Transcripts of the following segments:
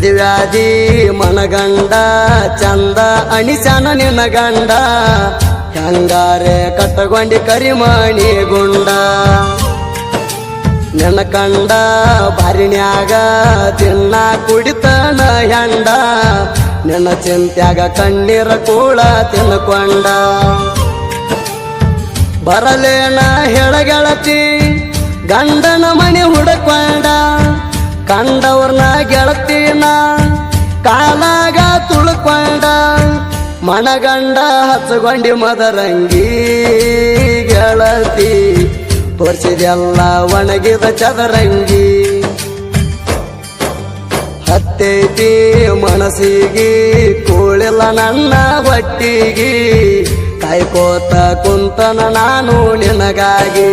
ಮದುವ್ಯಾದಿ ಮನಗಂಡ ಚಂದ ಅಣಿಸನ ನಿನ್ನ ಗಂಡ ಹೆಂಗಾರೆ ಕಟ್ಟಗೊಂಡಿ ಕರಿಮಣಿ ಗುಂಡ ನಿನ್ನ ಕಂಡ ಬಾರಿಣ್ಯಾಗ ತಿನ್ನ ಕುಡಿತನ ಹೆಂಡ ನಿನ್ನ ಚಿಂತ್ಯಾಗ ಕಣ್ಣೀರ ಕೂಳ ತಿನ್ಕೊಂಡ ಬರಲೇನ ಹೇಳಗೆಳತಿ ಗಂಡನ ಮನೆ ಹುಡುಕೊಂಡ ಕಂಡವ್ರನ್ನ ಗೆಳತಿನ ಕಾಲಾಗ ತುಳ್ಕೊಂಡ ಮನಗಂಡ ಹಚ್ಚಗೊಂಡಿ ಮದರಂಗಿ ಗೆಳತಿ ತೋರ್ಸಿದೆಲ್ಲ ಒಣಗಿದ ಚದರಂಗಿ ಹತ್ತೈತಿ ಮನಸ್ಸಿಗೆ ಕೂಳಿಲ್ಲ ನನ್ನ ಹೊಟ್ಟಿಗೆ ಕಾಯ್ಕೋತ ಕುಂತನ ನಾನು ನಿನಗಾಗಿ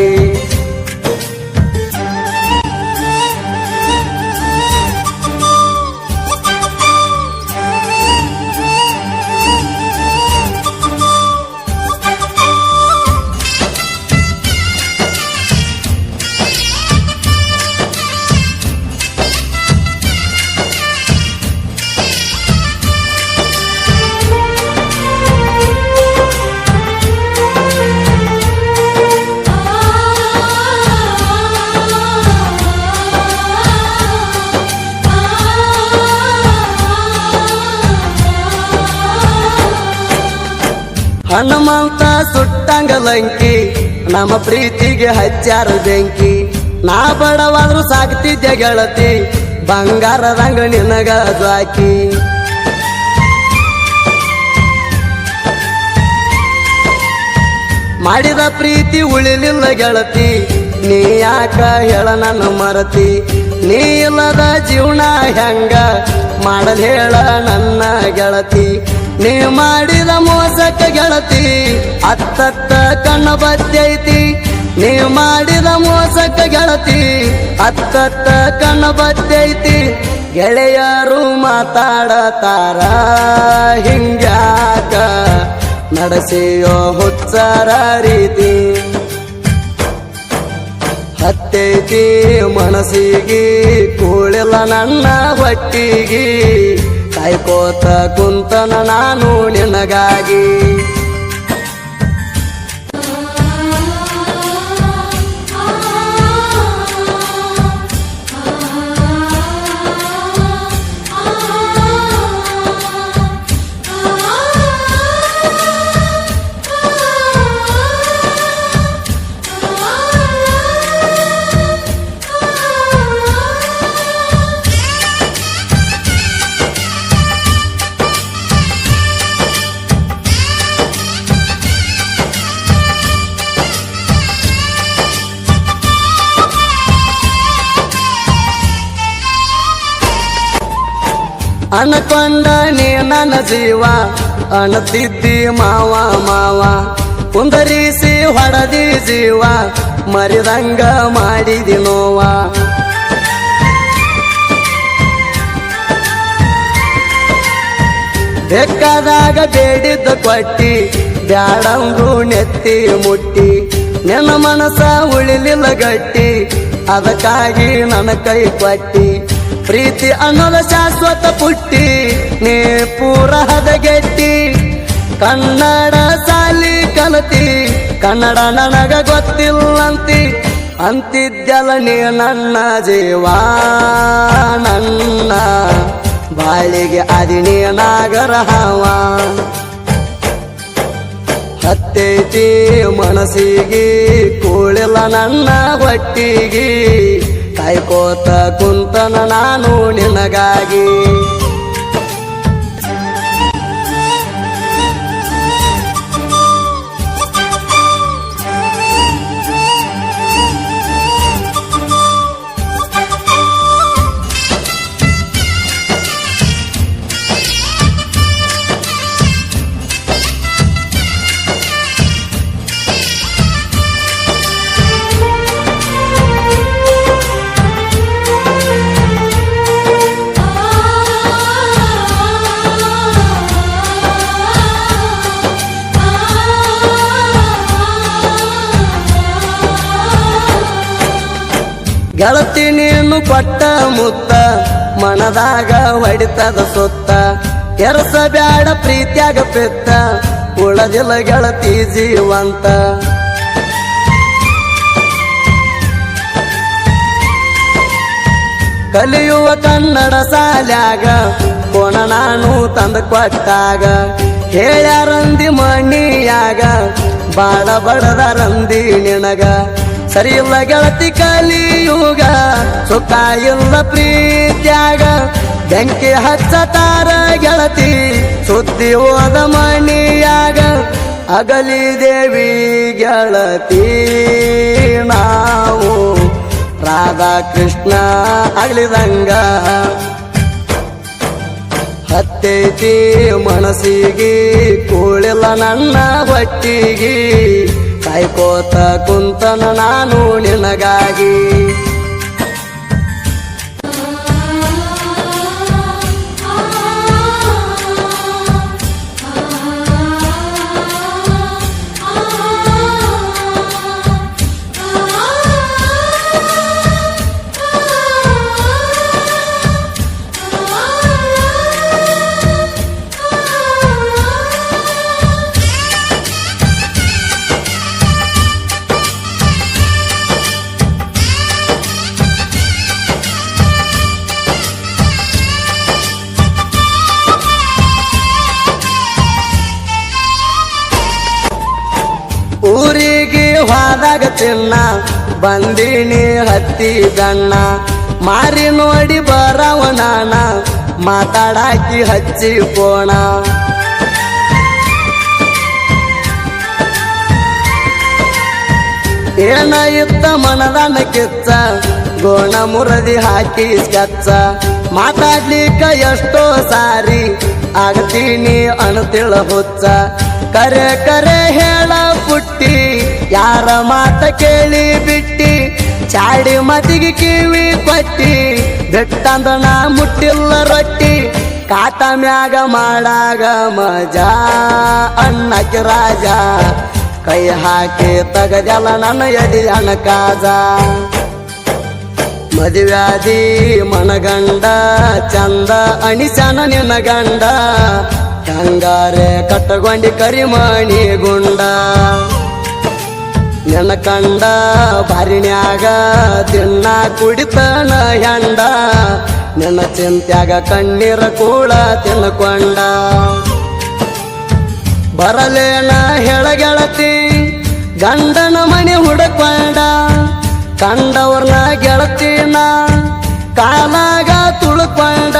ಹನುಮಂತ ಸುಟ್ಟಂಗಲಂಕಿ ನಮ್ಮ ಪ್ರೀತಿಗೆ ಹಚ್ಚಾರ ಬೆಂಕಿ ನಾ ಬಡವಾದ್ರು ಸಾಕ್ತಿದ್ದೆ ಗೆಳತಿ ಬಂಗಾರದಂಗ ನಿನಗ ಹಾಕಿ ಮಾಡಿದ ಪ್ರೀತಿ ಉಳಿಲಿಲ್ಲ ಗೆಳತಿ ನೀ ಯಾಕ ಹೇಳ ನನ್ನ ಮರತಿ ನೀ ಇಲ್ಲದ ಜೀವನ ಹೆಂಗ ಮಾಡಲ್ ಹೇಳ ನನ್ನ ಗೆಳತಿ ನೀ ಮಾಡಿದ ಮೋಸಕ್ಕ ಗೆಳತಿ ಅತ್ತತ್ತ ಕಣ್ಣ ಬತ್ತೈತಿ ನೀ ಮಾಡಿದ ಮೋಸಕ್ಕ ಗೆಳತಿ ಅತ್ತತ್ತ ಕಣ್ಣ ಬತ್ತೈತಿ ಗೆಳೆಯರು ಮಾತಾಡತಾರ ಹಿಂಗ್ಯಾಕ ನಡೆಸಿಯೋ ಹುಚ್ಚರ ರೀತಿ ಹತ್ತೈತಿ ಮನಸ್ಸಿಗೆ ಕೂಳಿಲ್ಲ ನನ್ನ ಹೊಟ್ಟಿಗೆ ಕಾಯ್ಕೋತ ಕುಂತನ ನಾನು ನಿನಗಾಗಿ ಅನ್ಕೊಂಡ ನೀ ನನ್ನ ಜೀವ ಅಣತಿದ್ದಿ ಮಾವ ಮಾವ ಕುಂದರಿಸಿ ಹೊಡದಿ ಜೀವ ಮರಿದಂಗ ಮಾಡಿದಿ ನೋವ ಬೇಕಾದಾಗ ಬೇಡಿದ್ದ ಕೊಟ್ಟಿ ಬ್ಯಾಡಂದ್ರು ನೆತ್ತಿ ಮುಟ್ಟಿ ನಿನ್ನ ಮನಸ ಉಳಿಲಿಲ್ಲ ಗಟ್ಟಿ ಅದಕ್ಕಾಗಿ ನನ್ನ ಕೈ ಕೊಟ್ಟಿ ಪ್ರೀತಿ ಅನ್ನೋದ ಶಾಶ್ವತ ಪುಟ್ಟಿ ನೀ ಪೂರ ಹದಗೆಟ್ಟಿ ಕನ್ನಡ ಸಾಲಿ ಕಲತಿ ಕನ್ನಡ ನನಗ ಗೊತ್ತಿಲ್ಲಂತಿ ಅಂತಿದ್ದಲ್ಲ ನೀ ನನ್ನ ಜೀವ ನನ್ನ ಬಾಳಿಗೆ ಅದಿನಿ ನಾಗರ ಹಾವ ಹತ್ತೈತಿ ಮನಸ್ಸಿಗೆ ಕೂಳಿಲ್ಲ ನನ್ನ ಹೊಟ್ಟಿಗೆ ಕಾಯ್ಕೋತ ಕುಂತನ ನಾನು ನಿನಗಾಗಿ ಗೆಳತಿ ನೀನು ಕೊಟ್ಟ ಮುತ್ತ ಮನದಾಗ ಹೊಡಿತದ ಸುತ್ತ ಕೆರಸ ಬ್ಯಾಡ ಪ್ರೀತ್ಯಾಗ ಪೆತ್ತ ಉಳದಿಲ್ಲ ಗೆಳತಿ ಜೀವಂತ ಕಲಿಯುವ ಕನ್ನಡ ಸಾಲ್ಯಾಗ ಕೋಣ ನಾನು ತಂದ ಕೊಟ್ಟಾಗ ಹೇಳ್ಯಾರಂದಿ ಮಣಿಯಾಗ ಬಾಳ ಬಡದರಂದಿ ನಿನಗ ಸರಿ ಇಲ್ಲ ಗೆಳತಿ ಕಲಿಯುಗ ಸುಖ ಇಲ್ಲ ಪ್ರೀತ್ಯಾಗ ಬೆಂಕಿ ಹಚ್ಚತಾರ ಗೆಳತಿ ಸುದ್ದಿ ಹೋದ ಮಣಿಯಾಗ ಅಗಲಿ ದೇವಿ ಗೆಳತಿ ನಾವು ರಾಧಾ ಕೃಷ್ಣ ಅಗಲಿದಂಗ ಹತ್ತೈತಿ ಮನಸ್ಸಿಗೆ ಕೂಳಿಲ್ಲ ನನ್ನ ಹೊಟ್ಟಿಗೆ ಕಾಯ್ಕೋತ ಕುಂತನ ನಾನು ನಿನಗಾಗಿ ಊರಿಗೆ ಹೋದಾಗ ತಿನ್ನ ಬಂದಿನಿ ಹತ್ತಿ ಗಣ್ಣ ಮಾರಿ ನೋಡಿ ಬರವನಾನ ಮಾತಾಡಾಕಿ ಹಚ್ಚಿ ಕೋಣ ಏನ ಇತ್ತ ಮನದಾನ ಕಿಚ್ಚ ಗೋಣ ಮುರದಿ ಹಾಕಿ ಸ್ಕೆಚ್ಚ ಮಾತಾಡ್ಲಿಕ್ಕ ಎಷ್ಟೋ ಸಾರಿ ಆಗ್ತೀನಿ ಅಣತಿಳ ಹುಚ್ಚ ಕರೆ ಕರೆ ಹೇಳ ಪುಟ್ಟಿ ಯಾರ ಮಾತ ಕೇಳಿ ಬಿಟ್ಟಿ ಚಾಡಿ ಮತಿಗೆ ಕಿವಿ ಕೊಟ್ಟಿ ಬಿಟ್ಟಂದ ನಾ ಮುಟ್ಟಿಲ್ಲ ರೊಟ್ಟಿ ಕಾಟ ಮ್ಯಾಗ ಮಾಡಾಗ ಮಜಾ ಅಣ್ಣಕ್ಕೆ ರಾಜ ಕೈ ಹಾಕಿ ತಗದಲ್ಲ ನನ್ನ ಎದಿ ಅಣಕಾಜ ಮದುವ್ಯಾದಿ ಮನಗಂಡ ಚಂದ ಅಣಿಸನ ನಿನ್ನ ಗಂಡ ಹಂಗಾರೆ ಕಟ್ಟಗೊಂಡಿ ಕರಿಮಣಿ ಗುಂಡ ನಿನ್ನ ಕಂಡ ಬಾರಿಣ್ಯಾಗ ತಿನ್ನ ಕುಡಿತನ ಹೆಂಡ ನಿನ್ನ ಚಿಂತ್ಯಾಗ ಕಣ್ಣೀರ ಕೂಡ ತಿನ್ಕೊಂಡ ಬರಲೇನ ಹೆಳಗೆಳತಿ ಗಂಡನ ಮನೆ ಹುಡುಕೊಂಡ ಕಂಡವ್ರನ್ನ ಗೆಳತಿನ ಕಾಲಾಗ ತುಳ್ಕೊಂಡ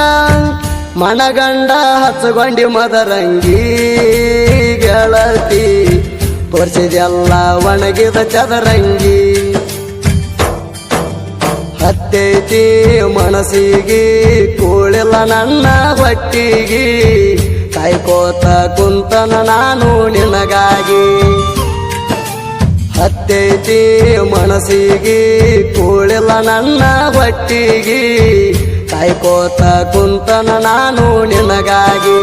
ಮನಗಂಡ ಹಚ್ಚಗೊಂಡಿ ಮದರಂಗಿ ಗೆಳತಿ ತೋರ್ಸಿದೆಲ್ಲ ಒಣಗಿದ ಚದರಂಗಿ ಹತ್ತೈತಿ ಮನಸ್ಸಿಗೆ ಕೂಳಿಲ್ಲ ನನ್ನ ಹೊಟ್ಟಿಗೆ ಕಾಯ್ಕೋತ ಕುಂತನ ನಾನು ನಿನಗಾಗಿ ಹತ್ತೈತಿ ಮನಸ್ಸಿಗೆ ಕೂಳಿಲ್ಲ ನನ್ನ ಹೊಟ್ಟಿಗೆ ಕಾಯ್ಕೋತ ಕುಂತನ ನಾನು ನಿನಗಾಗಿ